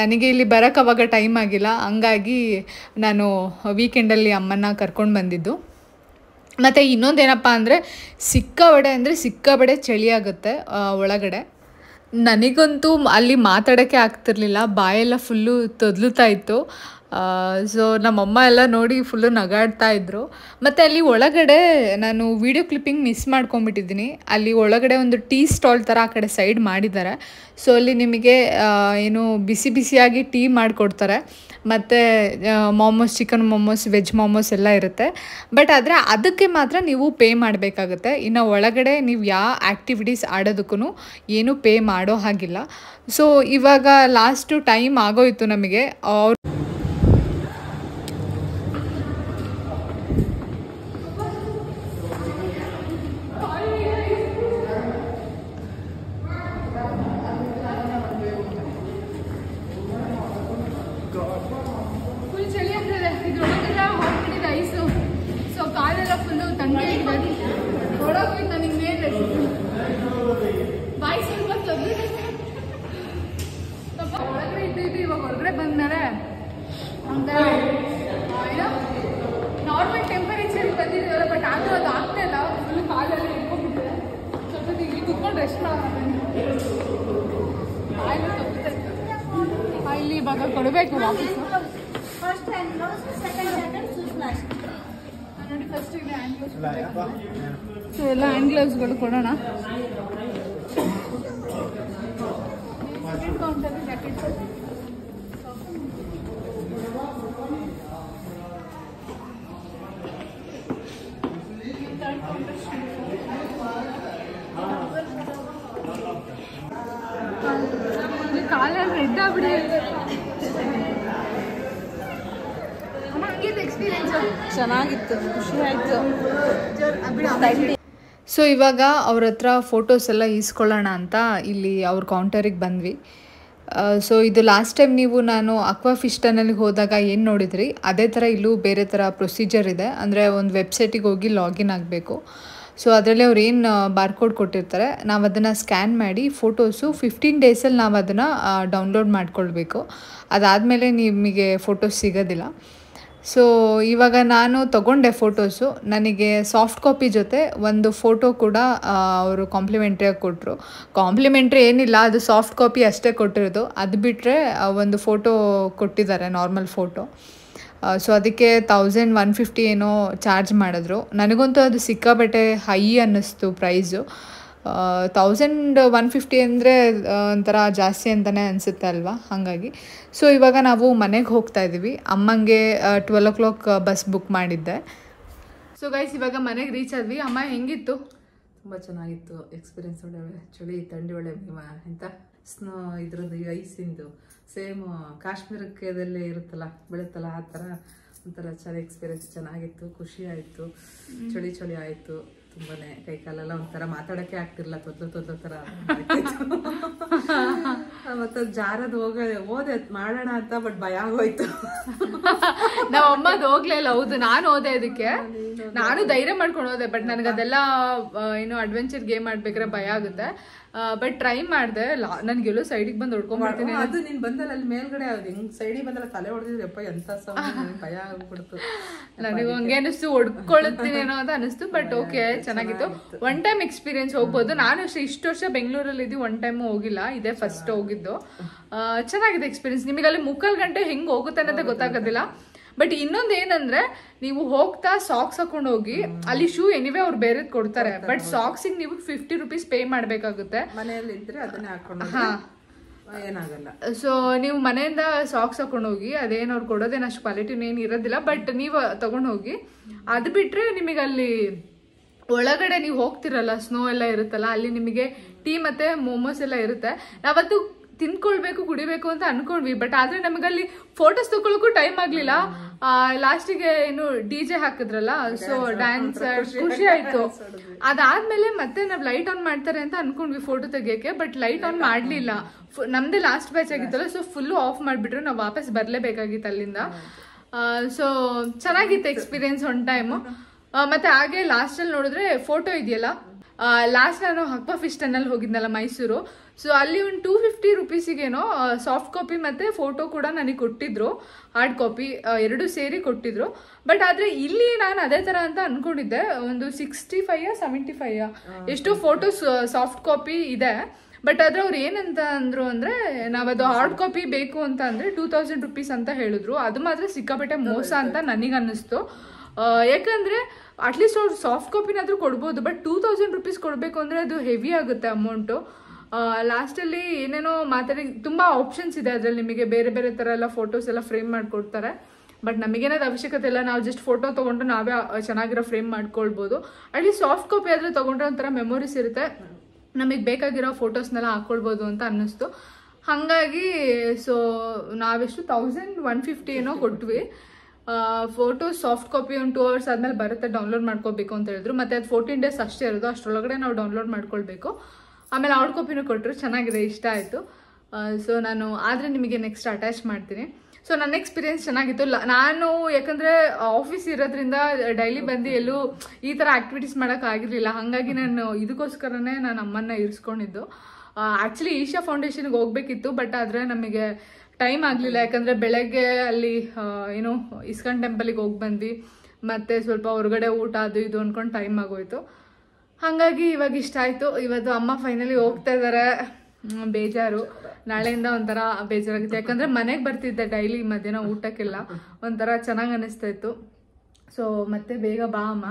ನನಗೆ ಇಲ್ಲಿ ಬರೋಕ್ಕೆ ಅವಾಗ ಟೈಮ್ ಆಗಿಲ್ಲ, ಹಂಗಾಗಿ ನಾನು ವೀಕೆಂಡಲ್ಲಿ ಅಮ್ಮನ ಕರ್ಕೊಂಡು ಬಂದಿದ್ದು. ಮತ್ತು ಇನ್ನೊಂದೇನಪ್ಪ ಅಂದರೆ ಸಿಕ್ಕಾಬಡೆ ಚಳಿ ಆಗುತ್ತೆ ಒಳಗಡೆ. ನನಗಂತೂ ಅಲ್ಲಿ ಮಾತಾಡೋಕ್ಕೆ ಆಗ್ತಿರ್ಲಿಲ್ಲ, ಬಾಯೆಲ್ಲ ಫುಲ್ಲು ತೊದಲುತ್ತಾ ಇತ್ತು. ಸೊ ನಮ್ಮಮ್ಮ ಎಲ್ಲ ನೋಡಿ ಫುಲ್ಲು ನಗಾಡ್ತಾ ಇದ್ರು. ಮತ್ತು ಅಲ್ಲಿ ಒಳಗಡೆ ನಾನು ವೀಡಿಯೋ ಕ್ಲಿಪ್ಪಿಂಗ್ ಮಿಸ್ ಮಾಡ್ಕೊಂಬಿಟ್ಟಿದ್ದೀನಿ. ಅಲ್ಲಿ ಒಳಗಡೆ ಒಂದು ಟೀ ಸ್ಟಾಲ್ ಥರ ಆ ಕಡೆ ಸೈಡ್ ಮಾಡಿದ್ದಾರೆ. ಸೊ ಅಲ್ಲಿ ನಿಮಗೆ ಏನು ಬಿಸಿಯಾಗಿ ಟೀ ಮಾಡಿಕೊಡ್ತಾರೆ. ಮತ್ತು ಮೋಮೋಸ್, ಚಿಕನ್ ಮೋಮೋಸ್, ವೆಜ್ ಮೋಮೋಸ್ ಎಲ್ಲ ಇರುತ್ತೆ. ಬಟ್ ಆದರೆ ಅದಕ್ಕೆ ಮಾತ್ರ ನೀವು ಪೇ ಮಾಡಬೇಕಾಗುತ್ತೆ. ಇನ್ನು ಒಳಗಡೆ ನೀವು ಯಾವ ಆ್ಯಕ್ಟಿವಿಟೀಸ್ ಆಡೋದಕ್ಕೂ ಏನೂ ಪೇ ಮಾಡೋ ಹಾಗಿಲ್ಲ. ಸೊ ಇವಾಗ ಲಾಸ್ಟು ಟೈಮ್ ಆಗೋಯಿತು ನಮಗೆ. ಅವ್ರು ಫುಲ್ ಚಳಿ ಆಗ್ತದೆ. ಇದ್ರೊಳಗೆಲ್ಲ ಹೋಗ್ಬಿಟ್ಟಿದೆ ಐಸು. ಸೊ ಕಾಲೆಲ್ಲ ಫುಲ್ಲು ತಣ್ಣಗೆ ಒಳಗೋಗಿ ನನಗೆ ಮೇಲೆ ಬಾಯಿ ಸ್ವಲ್ಪ ತೊಂದರೆ ಒಳಗಡೆ ಇದ್ದು ಇವಾಗ ಹೊರಗಡೆ ಬಂದ್ಮೇಲೆ ಒಂಥರ ನಾರ್ಮಲ್ ಟೆಂಪರೇಚರ್ ಬಂದಿದ್ದೀವಲ್ಲ, ಬಟ್ ಆದರೂ ಅದು ಆಗ್ತಾ ಇಲ್ಲ. ಫುಲ್ ಕಾಲೆಲ್ಲ ಇಟ್ಕೊಂಡ್ಬಿಟ್ಟಿದೆ. ಸ್ವಲ್ಪ ಇಲ್ಲಿ ಕುತ್ಕೊಂಡು ರೆಸ್ಟ್ ಮಾಡೋಣ. ಇಲ್ಲಿ ಇವಾಗ ಕೊಡಬೇಕು ವಾಪಸ್. ನೋಡಿ ಫಸ್ಟ್ ಇಲ್ಲಿ ಹ್ಯಾಂಡ್ ಗ್ಲೌಸ್. ಸೊ ಎಲ್ಲ ಹ್ಯಾಂಡ್ ಗ್ಲೌಸ್ಗಳು ಕೊಡೋಣ. ಸೆಕೆಂಡ್ ಕೌಂಟಲ್ಲಿ ಜಾಕೆಟ್ ಕಾಲಲ್ಲಿ ರೆಡ್ ಆಗ್ಬಿಡಿದೆ. ಚೆನ್ನಾಗಿತ್ತು, ಖುಷಿ ಆಯಿತು. ಸೊ ಇವಾಗ ಅವ್ರ ಹತ್ರ ಫೋಟೋಸ್ ಎಲ್ಲ ಈಸ್ಕೊಳ್ಳೋಣ ಅಂತ ಇಲ್ಲಿ ಅವ್ರ ಕೌಂಟರಿಗೆ ಬಂದ್ವಿ. ಸೊ ಇದು ಲಾಸ್ಟ್ ಟೈಮ್ ನಾನು ಅಕ್ವಾ ಫಿಶ್ ಟನಲ್ಗೆ ಹೋದಾಗ ಏನು ನೋಡಿದ್ರಿ ಅದೇ ಥರ ಇಲ್ಲೂ ಬೇರೆ ಥರ ಪ್ರೊಸೀಜರ್ ಇದೆ. ಅಂದರೆ ಒಂದು ವೆಬ್ಸೈಟಿಗೆ ಹೋಗಿ ಲಾಗಿನ್ ಆಗಬೇಕು. ಸೊ ಅದರಲ್ಲಿ ಅವ್ರು ಏನು ಬಾರ್ಕೋಡ್ ಕೊಟ್ಟಿರ್ತಾರೆ ನಾವು ಅದನ್ನು ಸ್ಕ್ಯಾನ್ ಮಾಡಿ ಫೋಟೋಸು 15 ಡೇಸಲ್ಲಿ ನಾವು ಅದನ್ನು ಡೌನ್ಲೋಡ್ ಮಾಡ್ಕೊಳ್ಬೇಕು. ಅದಾದಮೇಲೆ ನಿಮಗೆ ಫೋಟೋಸ್ ಸಿಗೋದಿಲ್ಲ. ಸೊ ಇವಾಗ ನಾನು ತೊಗೊಂಡೆ ಫೋಟೋಸು. ನನಗೆ ಸಾಫ್ಟ್ ಕಾಪಿ ಜೊತೆ ಒಂದು ಫೋಟೋ ಕೂಡ ಅವರು ಕಾಂಪ್ಲಿಮೆಂಟ್ರಿಯಾಗಿ ಕೊಟ್ಟರು. ಕಾಂಪ್ಲಿಮೆಂಟ್ರಿ ಏನಿಲ್ಲ, ಅದು ಸಾಫ್ಟ್ ಕಾಪಿ ಅಷ್ಟೇ ಕೊಟ್ಟಿರೋದು. ಅದು ಬಿಟ್ಟರೆ ಒಂದು ಫೋಟೋ ಕೊಟ್ಟಿದ್ದಾರೆ, ನಾರ್ಮಲ್ ಫೋಟೋ. ಸೊ ಅದಕ್ಕೆ 1150 ಏನೋ ಚಾರ್ಜ್ ಮಾಡಿದ್ರು. ನನಗಂತೂ ಅದು ಸಿಕ್ಕಾಬಟ್ಟೆ ಹೈ ಅನ್ನಿಸ್ತು ಪ್ರೈಸು. 1150 ಅಂದರೆ ಒಂಥರ ಜಾಸ್ತಿ ಅಂತಲೇ ಅನಿಸುತ್ತೆ ಅಲ್ವಾ, ಹಾಗಾಗಿ. ಸೊ ಇವಾಗ ನಾವು ಮನೆಗೆ ಹೋಗ್ತಾ ಇದ್ದೀವಿ. ಅಮ್ಮಂಗೆ 12 o'clock ಬಸ್ ಬುಕ್ ಮಾಡಿದ್ದೆ. ಸೊ ಗೈಸ್ ಇವಾಗ ಮನೆಗೆ ರೀಚ್ ಆದ್ವಿ. ಅಮ್ಮ ಹೆಂಗಿತ್ತು? ತುಂಬ ಚೆನ್ನಾಗಿತ್ತು ಎಕ್ಸ್ಪೀರಿಯನ್ಸ್. ಒಳ್ಳೆ ಚಳಿ ಥಂಡಿ ಒಳ್ಳೆ ಎಂತ ಸ್ನೋ ಇದ್ರದ್ದು ಐಸಿಂದು ಸೇಮ್ ಕಾಶ್ಮೀರಕ್ಕೆದಲ್ಲೇ ಇರುತ್ತಲ್ಲ ಬೆಳುತ್ತಲ್ಲ ಆ ಥರ ಒಂಥರ ಚೆನ್ನಾಗಿ ಎಕ್ಸ್ಪೀರಿಯನ್ಸ್ ಚೆನ್ನಾಗಿತ್ತು. ಖುಷಿ ಆಯಿತು. ಚಳಿ ಚಳಿ ಆಯಿತು ತುಂಬಾನೇ. ಕೈ ಕಾಲೆಲ್ಲ ಒಂಥರ ಮಾತಾಡೋಕ್ಕೆ ಆಗ್ತಿರ್ಲಿಲ್ಲ, ತೊದ್ಲು ಥರ. ಮತ್ತೆ ಜಾರದ್ ಹೋದೆ ಮಾಡೋಣ ಅಂತ, ಬಟ್ ಭಯ ಆಗೋಯ್ತು. ನಾವ್ ಅಮ್ಮದ್ ಹೋಗ್ಲೇ ಇಲ್ಲ. ಹೌದು, ನಾನು ಹೋದೆ ಅದಕ್ಕೆ. ನಾನು ಧೈರ್ಯ ಮಾಡ್ಕೊಂಡು ಹೋದೆ, ಬಟ್ ನನಗೆ ಅದೆಲ್ಲ ಏನು ಅಡ್ವೆಂಚರ್ ಗೇಮ್ ಆಡ್ಬೇಕಾದ್ರೆ ಭಯ ಆಗುತ್ತೆ. ಬಟ್ ಟ್ರೈ ಮಾಡಿದೆ. ನನ್ಗೆಲ್ಲೋ ಸೈಡಿಗೆ ಬಂದು ಹೊಡ್ಕೊಂಡ್ಬಿಡ್ತೀನಿ. ಅದು ನೀನ್ ಬಂದಲ್ಲ ಅಲ್ಲಿ ಮೇಲ್ಗಡೆ ಹೆಂಗ್ ಸೈಡಿಗೆ ಬಂದಲ್ಲ ತಲೆ ಹೊಡೆದಿದ್ರಪ್ಪ, ಎಂತ ಭಯ ಆಗ್ಬಿಡ್ತು. ನನಗೆ ಹಂಗೆ ಅನಿಸ್ತು, ಹೊಡ್ಕೊಳ್ತೀನೇನೋ ಅಂತ ಅನಿಸ್ತು. ಬಟ್ ಓಕೆ, ಚೆನ್ನಾಗಿತ್ತು. ಒನ್ ಟೈಮ್ ಎಕ್ಸ್ಪೀರಿಯನ್ಸ್ ಹೋಗ್ಬೋದು. ನಾನು ಇಷ್ಟು ವರ್ಷ ಬೆಂಗಳೂರಲ್ಲಿ ಇದ್ದು ಒನ್ ಟೈಮ್ ಹೋಗಿಲ್ಲ, ಇದೇ ಫಸ್ಟ್ ಹೋಗಿದ್ದು. ಚೆನ್ನಾಗಿದೆ ಎಕ್ಸ್ಪೀರಿಯನ್ಸ್. ನಿಮಗೆ ಅಲ್ಲಿ 3 ಗಂಟೆ ಹೆಂಗ್ ಹೋಗುತ್ತೆ ಅನ್ನೋದೇ ಗೊತ್ತಾಗೋದಿಲ್ಲ. ಬಟ್ ಇನ್ನೊಂದು ಏನಂದ್ರೆ, ನೀವು ಹೋಗ್ತಾ ಸಾಕ್ಸ್ ಹಾಕೊಂಡು ಹೋಗಿ, ಅಲ್ಲಿ ಶೂ ಎನಿವೇ ಅವ್ರು ಬೇರೆದ್ ಕೊಡ್ತಾರೆ, ಬಟ್ ಸಾಕ್ಸಿಗೆ ನೀವು 50 rupees ಪೇ ಮಾಡ್ಬೇಕಾಗುತ್ತೆ. ಮನೆಯಲ್ಲಿ ಇದ್ರೆ ಅದನ್ನೇ ಹಾಕೊಂಡು ಏನಾಗಲ್ಲ. ಸೊ ನೀವು ಮನೆಯಿಂದ ಸಾಕ್ಸ್ ಹಾಕೊಂಡು ಹೋಗಿ, ಅದೇನು ಅವ್ರು ಕೊಡೋದೇನು ಅಷ್ಟು ಕ್ವಾಲಿಟಿನ ಏನು ಇರೋದಿಲ್ಲ, ಬಟ್ ನೀವು ತಗೊಂಡು ಹೋಗಿ. ಅದು ಬಿಟ್ರೆ ನಿಮಗೆ ಅಲ್ಲಿ ಒಳಗಡೆ ನೀವು ಹೋಗ್ತಿರಲ್ಲ, ಸ್ನೋ ಎಲ್ಲ ಇರುತ್ತಲ್ಲ, ಅಲ್ಲಿ ನಿಮಗೆ ಟೀ ಮತ್ತೆ ಮೋಮೋಸ್ ಎಲ್ಲ ಇರುತ್ತೆ. ನಾವತ್ತು ತಿನ್ಕೊಳ್ಬೇಕು ಕುಡಿಬೇಕು ಅಂತ ಅನ್ಕೊಂಡ್ವಿ, ಬಟ್ ಆದ್ರೆ ನಮಗಲ್ಲಿ ಫೋಟೋಸ್ ತಗೊಳಕ್ಕೂ ಟೈಮ್ ಆಗ್ಲಿಲ್ಲ. ಲಾಸ್ಟಿಗೆ ಏನು DJ ಹಾಕಿದ್ರಲ್ಲ, ಸೊ ಡ್ಯಾನ್ಸ್ ಖುಷಿ ಆಯ್ತು. ಅದಾದ್ಮೇಲೆ ಮತ್ತೆ ನಾವ್ ಲೈಟ್ ಆನ್ ಮಾಡ್ತಾರೆ ಅಂತ ಅನ್ಕೊಂಡ್ವಿ ಫೋಟೋ ತೆಗಿಯಕ್ಕೆ, ಬಟ್ ಲೈಟ್ ಆನ್ ಮಾಡ್ಲಿಲ್ಲ. ನಮ್ದೇ ಲಾಸ್ಟ್ ಬ್ಯಾಚ್ ಆಗಿತ್ತಲ್ಲ, ಸೊ ಫುಲ್ ಆಫ್ ಮಾಡ್ಬಿಟ್ರು. ನಾವು ವಾಪಸ್ ಬರ್ಲೇಬೇಕಾಗಿತ್ತು ಅಲ್ಲಿಂದ. ಸೊ ಚೆನ್ನಾಗಿತ್ತು ಎಕ್ಸ್ಪೀರಿಯನ್ಸ್ ಒನ್ ಟೈಮ್. ಮತ್ತೆ ಹಾಗೆ ಲಾಸ್ಟ್ ಅಲ್ಲಿ ನೋಡಿದ್ರೆ ಫೋಟೋ ಇದೆಯಲ್ಲ, ಲಾಸ್ಟ್ ನಾನು ಹಕ್ವಾ ಫಿಶ್ ಟನಲ್ ಹೋಗಿದ್ನಲ್ಲ ಮೈಸೂರು. ಸೊ ಅಲ್ಲಿ ಒಂದು 250 rupeesಗೇನೋ ಸಾಫ್ಟ್ ಕಾಪಿ ಮತ್ತೆ ಫೋಟೋ ಕೂಡ ನನಗೆ ಕೊಟ್ಟಿದ್ರು, ಹಾರ್ಡ್ ಕಾಪಿ ಎರಡು ಸೇರಿ ಕೊಟ್ಟಿದ್ರು. ಬಟ್ ಆದ್ರೆ ಇಲ್ಲಿ ನಾನು ಅದೇ ತರ ಅಂತ ಅನ್ಕೊಂಡಿದ್ದೆ. ಒಂದು 65 75 ಎಷ್ಟೋ ಫೋಟೋಸ್ ಸಾಫ್ಟ್ ಕಾಪಿ ಇದೆ. ಬಟ್ ಆದ್ರೆ ಅವ್ರು ಏನಂತ ಅಂದ್ರು ಅಂದ್ರೆ, ನಾವದು ಹಾರ್ಡ್ ಕಾಪಿ ಬೇಕು ಅಂತ ಅಂದ್ರೆ 2000 rupees ಅಂತ ಹೇಳಿದ್ರು. ಅದು ಮಾತ್ರ ಸಿಕ್ಕಾಪಟ್ಟೆ ಮೋಸ ಅಂತ ನನಗೆ ಅನ್ನಿಸ್ತು. ಯಾಕಂದ್ರೆ ಅಟ್ಲೀಸ್ಟ್ ಅವ್ರು ಸಾಫ್ಟ್ ಕಾಪಿನಾದ್ರೂ ಕೊಡ್ಬೋದು, ಬಟ್ 2000 rupees ಕೊಡ್ಬೇಕು ಅಂದ್ರೆ ಅದು ಹೆವಿ ಆಗುತ್ತೆ ಅಮೌಂಟು. ಲಾಸ್ಟಲ್ಲಿ ಏನೇನೋ ಮಾತಾಡಿ ತುಂಬ ಆಪ್ಷನ್ಸ್ ಇದೆ ಅದರಲ್ಲಿ, ನಿಮಗೆ ಬೇರೆ ಬೇರೆ ಥರ ಎಲ್ಲ ಫೋಟೋಸ್ ಎಲ್ಲ ಫ್ರೇಮ್ ಮಾಡಿಕೊಡ್ತಾರೆ. ಬಟ್ ನಮಗೇನಾದ ಅವಶ್ಯಕತೆ ಇಲ್ಲ, ನಾವು ಜಸ್ಟ್ ಫೋಟೋ ತೊಗೊಂಡು ನಾವೇ ಚೆನ್ನಾಗಿರೋ ಫ್ರೇಮ್ ಮಾಡ್ಕೊಳ್ಬೋದು. ಅಟ್ಲೀಸ್ಟ್ ಸಾಫ್ಟ್ ಕಾಪಿ ಆದರೆ ತೊಗೊಂಡ್ರೆ ಒಂಥರ ಮೆಮೊರೀಸ್ ಇರುತ್ತೆ, ನಮಗೆ ಬೇಕಾಗಿರೋ ಫೋಟೋಸ್ನೆಲ್ಲ ಹಾಕ್ಕೊಳ್ಬೋದು ಅಂತ ಅನ್ನಿಸ್ತು. ಹಾಗಾಗಿ ಸೊ ನಾವೆಷ್ಟು 1150 ಏನೋ ಕೊಟ್ವಿ. ಫೋಟೋಸ್ ಸಾಫ್ಟ್ ಕಾಪಿ ಒಂದು 2 hours ಆದಮೇಲೆ ಬರುತ್ತೆ, ಡೌನ್ಲೋಡ್ ಮಾಡ್ಕೋಬೇಕು ಅಂತ ಹೇಳಿದ್ರು. ಮತ್ತು ಅದು 14 days ಅಷ್ಟೇ ಇರೋದು, ಅಷ್ಟರೊಳಗಡೆ ನಾವು ಡೌನ್ಲೋಡ್ ಮಾಡ್ಕೊಳ್ಬೇಕು. ಆಮೇಲೆ ಹಾರ್ಡ್ ಕಾಪಿನೂ ಕೊಟ್ಟರು, ಚೆನ್ನಾಗಿದೆ, ಇಷ್ಟ ಆಯಿತು. ಸೊ ನಾನು ಆದರೆ ನಿಮಗೆ ನೆಕ್ಸ್ಟ್ ಅಟ್ಯಾಚ್ ಮಾಡ್ತೀನಿ. ಸೊ ನನ್ನ ಎಕ್ಸ್ಪೀರಿಯನ್ಸ್ ಚೆನ್ನಾಗಿತ್ತು. ನಾನು ಯಾಕಂದರೆ ಆಫೀಸ್ ಇರೋದ್ರಿಂದ ಡೈಲಿ ಬಂದು ಎಲ್ಲೂ ಈ ಥರ ಆ್ಯಕ್ಟಿವಿಟೀಸ್ ಮಾಡೋಕ್ಕಾಗಿರಲಿಲ್ಲ. ಹಾಗಾಗಿ ನಾನು ಇದಕ್ಕೋಸ್ಕರನೇ ನಾನು ಅಮ್ಮನ್ನ ಇರಿಸ್ಕೊಂಡಿದ್ದು. ಆ್ಯಕ್ಚುಲಿ ಈಶಾ ಫೌಂಡೇಶನ್ಗೆ ಹೋಗಬೇಕಿತ್ತು, ಬಟ್ ಆದರೆ ನಮಗೆ ಟೈಮ್ ಆಗಲಿಲ್ಲ. ಯಾಕಂದರೆ ಬೆಳಗ್ಗೆ ಅಲ್ಲಿ ಏನು ಇಸ್ಕಾನ್ ಟೆಂಪಲಿಗೆ ಹೋಗಿ ಬಂದ್ವಿ, ಮತ್ತು ಸ್ವಲ್ಪ ಹೊರಗಡೆ ಊಟ ಅದು ಇದು ಅಂದ್ಕೊಂಡು ಟೈಮ್ ಆಗೋಯ್ತು. ಹಾಗಾಗಿ ಇವಾಗ ಇಷ್ಟ ಆಯಿತು. ಇವತ್ತು ಅಮ್ಮ ಫೈನಲಿ ಹೋಗ್ತಾ ಇದ್ದಾರೆ. ಬೇಜಾರು, ನಾಳೆಯಿಂದ ಒಂಥರ ಬೇಜಾರಾಗುತ್ತೆ. ಯಾಕಂದರೆ ಮನೆಗೆ ಬರ್ತಿದ್ದೆ ಡೈಲಿ ಮಧ್ಯಾಹ್ನ ಊಟಕ್ಕೆಲ್ಲ, ಒಂಥರ ಚೆನ್ನಾಗಿ ಅನ್ನಿಸ್ತಾ ಇತ್ತು. ಸೊ ಮತ್ತೆ ಬೇಗ ಬಾ ಅಮ್ಮ.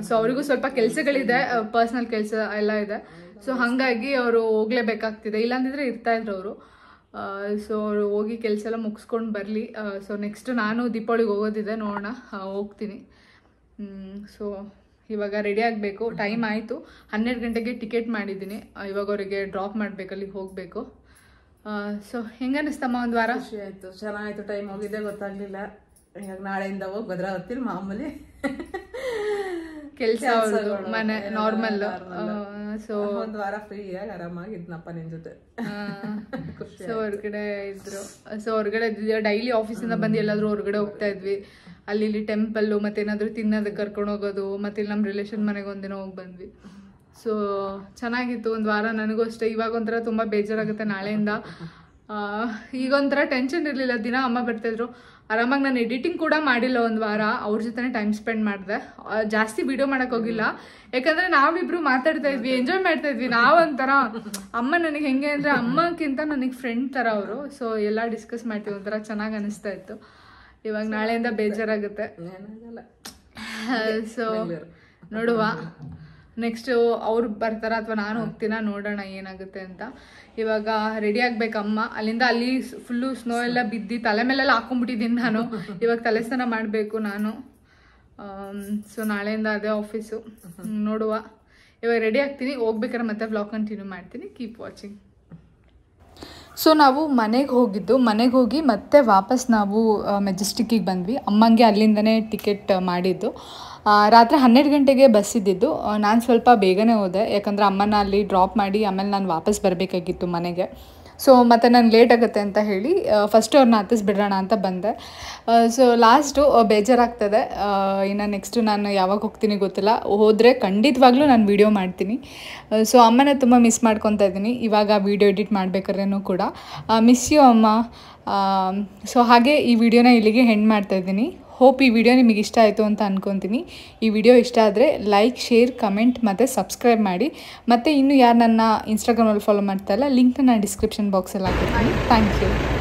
ಸೊ ಅವರಿಗೂ ಸ್ವಲ್ಪ ಕೆಲಸಗಳಿದೆ, ಪರ್ಸ್ನಲ್ ಕೆಲಸ ಎಲ್ಲ ಇದೆ. ಸೊ ಹಾಗಾಗಿ ಅವರು ಹೋಗ್ಲೇಬೇಕಾಗ್ತಿದೆ, ಇಲ್ಲಾಂದಿದ್ರೆ ಇರ್ತಾಯಿದ್ರು ಅವರು. ಸೊ ಅವರು ಹೋಗಿ ಕೆಲಸ ಎಲ್ಲ ಮುಗಿಸ್ಕೊಂಡು ಬರಲಿ. ಸೊ ನೆಕ್ಸ್ಟ್ ನಾನು ದೀಪಾವಳಿಗೆ ಹೋಗೋದಿದೆ, ನೋಡೋಣ, ಹೋಗ್ತೀನಿ. ಸೊ ಇವಾಗ ರೆಡಿ ಆಗಬೇಕು, ಟೈಮ್ ಆಯಿತು. 12 ಗಂಟೆಗೆ ಟಿಕೆಟ್ ಮಾಡಿದ್ದೀನಿ. ಇವಾಗ ಅವರಿಗೆ ಡ್ರಾಪ್ ಮಾಡಬೇಕು, ಅಲ್ಲಿಗೆ ಹೋಗಬೇಕು. ಸೊ ಹೆಂಗನ್ನಿಸ್ತಮ್ಮ ಒಂದು ವಾರ? ಖುಷಿ ಆಯಿತು, ಚೆನ್ನಾಗಿತ್ತು. ಟೈಮ್ ಹೋಗಿದ್ದೆ ಗೊತ್ತಾಗಲಿಲ್ಲ. ಇವಾಗ ನಾಳೆಯಿಂದ ಹೋಗಿ ಭದ್ರಾವತಿ ಮಾಮೂಲಿ ಕೆಲಸ, ಮನೆ ನಾರ್ಮಲ್. ಸೊ ಒಂದು ವಾರ ಫ್ರೀಯಾಗಿ ಆರಾಮಾಗಿ ಇದ್ನಪ್ಪ ನಿನ್ ಜೊತೆ. ಸೊ ಹೊರಗಡೆ ಇದ್ರು. ಸೊ ಹೊರಗಡೆ ಡೈಲಿ ಆಫೀಸಿಂದ ಬಂದು ಎಲ್ಲಾದ್ರೂ ಹೊರಗಡೆ ಹೋಗ್ತಾ ಇದ್ವಿ. ಅಲ್ಲಿ ಇಲ್ಲಿ ಟೆಂಪಲ್ಲು ಮತ್ತೇನಾದ್ರೂ ತಿನ್ನೋದಕ್ಕೆ ಕರ್ಕೊಂಡು ಹೋಗೋದು, ಮತ್ತೆ ಇಲ್ಲಿ ನಮ್ಮ ರಿಲೇಷನ್ ಮನೆಗೆ ಒಂದಿನ ಹೋಗಿ ಬಂದ್ವಿ. ಸೊ ಚೆನ್ನಾಗಿತ್ತು ಒಂದು ವಾರ. ನನಗೂ ಅಷ್ಟೇ ಇವಾಗ ಒಂಥರ ತುಂಬ ಬೇಜಾರಾಗುತ್ತೆ ನಾಳೆಯಿಂದ. ಈಗ ಒಂಥರ ಟೆನ್ಷನ್ ಇರಲಿಲ್ಲ. ದಿನ ಅಮ್ಮ ಬರ್ತಾಯಿದ್ರು ಆರಾಮಾಗಿ. ನಾನು ಎಡಿಟಿಂಗ್ ಕೂಡ ಮಾಡಿಲ್ಲ ಒಂದು ವಾರ, ಅವ್ರ ಜೊತೆ ಟೈಮ್ ಸ್ಪೆಂಡ್ ಮಾಡಿದೆ. ಜಾಸ್ತಿ ವಿಡಿಯೋ ಮಾಡೋಕೆ ಹೋಗಿಲ್ಲ, ಯಾಕಂದರೆ ನಾವಿಬ್ರು ಮಾತಾಡ್ತಾ ಇದ್ವಿ, ಎಂಜಾಯ್ ಮಾಡ್ತಾ ಇದ್ವಿ. ನಾವೊಂಥರ ಅಮ್ಮ ನನಗೆ ಹೆಂಗೆ ಅಂದರೆ ಅಮ್ಮಕ್ಕಿಂತ ನನಗೆ ಫ್ರೆಂಡ್ ಥರ ಅವರು. ಸೊ ಎಲ್ಲ ಡಿಸ್ಕಸ್ ಮಾಡ್ತೀವಿ, ಒಂಥರ ಚೆನ್ನಾಗಿ ಅನಿಸ್ತಾ ಇತ್ತು. ಇವಾಗ ನಾಳೆಯಿಂದ ಬೇಜಾರಾಗುತ್ತೆ. ಸೊ ನೋಡುವ ನೆಕ್ಸ್ಟು ಅವ್ರು ಬರ್ತಾರ ಅಥವಾ ನಾನು ಹೋಗ್ತೀನ, ನೋಡೋಣ ಏನಾಗುತ್ತೆ ಅಂತ. ಇವಾಗ ರೆಡಿ ಆಗ್ಬೇಕಮ್ಮ. ಅಲ್ಲಿಂದ ಅಲ್ಲಿ ಫುಲ್ಲು ಸ್ನೋ ಎಲ್ಲ ಬಿದ್ದು ತಲೆ ಮೇಲೆಲ್ಲ ಹಾಕೊಂಡ್ಬಿಟ್ಟಿದ್ದೀನಿ ನಾನು. ಇವಾಗ ತಲೆ ಸ್ನಾನ ಮಾಡಬೇಕು ನಾನು. ಸೊ ನಾಳೆಯಿಂದ ಅದೇ ಆಫೀಸು, ನೋಡುವ. ಇವಾಗ ರೆಡಿ ಆಗ್ತೀನಿ, ಹೋಗ್ಬೇಕಾದ್ರೆ ಮತ್ತೆ ವ್ಲಾಗ್ ಕಂಟಿನ್ಯೂ ಮಾಡ್ತೀನಿ. Keep watching. ಸೊ ನಾವು ಮನೆಗೆ ಹೋಗಿ ಮತ್ತೆ ವಾಪಸ್ ನಾವು ಮೆಜೆಸ್ಟಿಕ್ಕಿಗೆ ಬಂದ್ವಿ. ಅಮ್ಮಂಗೆ ಅಲ್ಲಿಂದನೇ ಟಿಕೆಟ್ ಮಾಡಿದ್ದು. ರಾತ್ರಿ 12 ಗಂಟೆಗೆ ಬಸ್ ಇದ್ದಿದ್ದು. ನಾನು ಸ್ವಲ್ಪ ಬೇಗನೆ ಹೋದೆ, ಯಾಕಂದರೆ ಅಮ್ಮನ ಅಲ್ಲಿ ಡ್ರಾಪ್ ಮಾಡಿ ಆಮೇಲೆ ನಾನು ವಾಪಸ್ ಬರಬೇಕಾಗಿತ್ತು ಮನೆಗೆ. ಸೊ ಮತ್ತು ನಾನು ಲೇಟ್ ಆಗುತ್ತೆ ಅಂತ ಹೇಳಿ ಫಸ್ಟು ಅವ್ರನ್ನ ಹತ್ತಿಸ್ಬಿಡೋಣ ಅಂತ ಬಂದೆ. ಸೊ ಲಾಸ್ಟು ಬೇಜಾರಾಗ್ತದೆ. ಇನ್ನು ನೆಕ್ಸ್ಟು ನಾನು ಯಾವಾಗ ಹೋಗ್ತೀನಿ ಗೊತ್ತಿಲ್ಲ. ಹೋದರೆ ಖಂಡಿತವಾಗ್ಲೂ ನಾನು ವೀಡಿಯೋ ಮಾಡ್ತೀನಿ. ಸೊ ಅಮ್ಮನ ತುಂಬ ಮಿಸ್ ಮಾಡ್ಕೊತಾ ಇದ್ದೀನಿ ಇವಾಗ ವೀಡಿಯೋ ಎಡಿಟ್ ಮಾಡಬೇಕಾದ್ರೂ ಕೂಡ. ಮಿಸ್ ಯು ಅಮ್ಮ. ಸೊ ಹಾಗೆ ಈ ವಿಡಿಯೋನ ಇಲ್ಲಿಗೆ ಎಂಡ್ ಮಾಡ್ತಾಯಿದ್ದೀನಿ. ಹೋಪ್ ಈ ವಿಡಿಯೋ ನಿಮಗೆ ಇಷ್ಟ ಆಯಿತು ಅಂತ ಅಂದ್ಕೊತೀನಿ. ಈ ವಿಡಿಯೋ ಇಷ್ಟ ಆದರೆ ಲೈಕ್, ಶೇರ್, ಕಮೆಂಟ್ ಮತ್ತು ಸಬ್ಸ್ಕ್ರೈಬ್ ಮಾಡಿ. ಮತ್ತು ಇನ್ನೂ ಯಾರು ನನ್ನ ಇನ್ಸ್ಟಾಗ್ರಾಮಲ್ಲಿ ಫಾಲೋ ಮಾಡ್ತಾಯಿಲ್ಲ, ಲಿಂಕ್ನ ನಾನು ಡಿಸ್ಕ್ರಿಪ್ಷನ್ ಬಾಕ್ಸಲ್ಲಿ ಹಾಕಿರ್ತೀನಿ. Thank you.